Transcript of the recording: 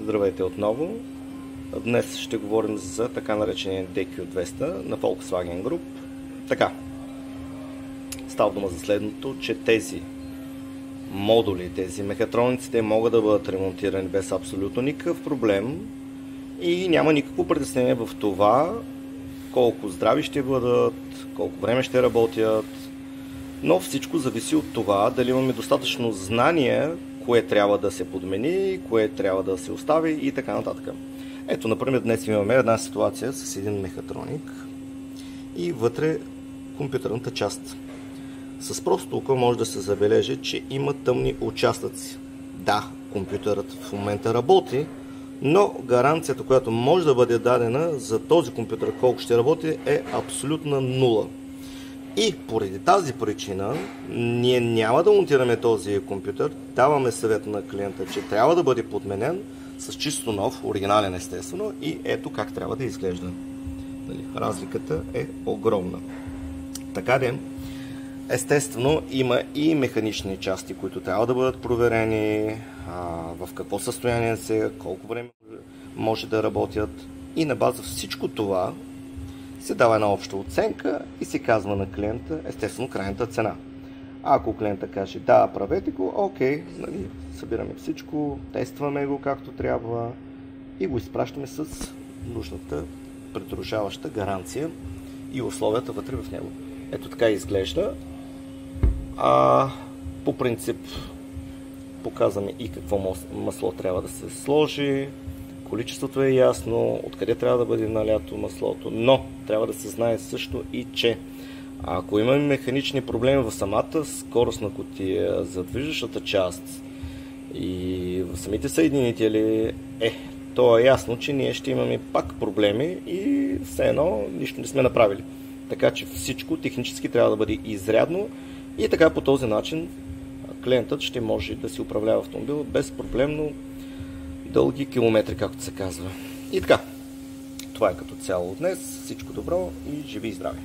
Здравейте отново! Днес ще говорим за така наречения DQ200 на Volkswagen Group. Така, става дума за следното, че тези модули, тези мехатроници, те могат да бъдат ремонтирани без абсолютно никакъв проблем и няма никакво притеснение в това колко здрави ще бъдат, колко време ще работят, но всичко зависи от това дали имаме достатъчно знания, кое трябва да се подмени, кое трябва да се остави и така нататък. Ето, например, днес имаме една ситуация с един мехатроник и вътре компютърната част. С просто око може да се забележи, че има тъмни участъци. Да, компютърът в момента работи, но гаранцията, която може да бъде дадена за този компютър колко ще работи, е абсолютна нула. И поради тази причина ние няма да монтираме този компютър, даваме съвет на клиента, че трябва да бъде подменен с чисто нов, оригинален естествено, и ето как трябва да изглежда. Разликата е огромна. Така де, естествено има и механични части, които трябва да бъдат проверени, в какво състояние са, колко време може да работят, и на база всичко това се дава една обща оценка и се казва на клиента, естествено, крайната цена. Ако клиента каже да, правете го, окей, събираме всичко, тестваме го както трябва и го изпращаме с нужната придружаваща гаранция и условията вътре в него. Ето така изглежда. По принцип показваме и какво масло трябва да се сложи. Количеството е ясно, откъде трябва да бъде налято маслото, но трябва да се знае също и, че ако имаме механични проблеми в самата скоростна кутия, за движещата част и в самите съединители, то е ясно, че ние ще имаме пак проблеми и все едно нищо не сме направили. Така че всичко технически трябва да бъде изрядно и така по този начин клиентът ще може да си управлява автомобил безпроблемно дълги километри, както се казва. И така, това е като цяло от днес. Всичко добро и живи и здрави!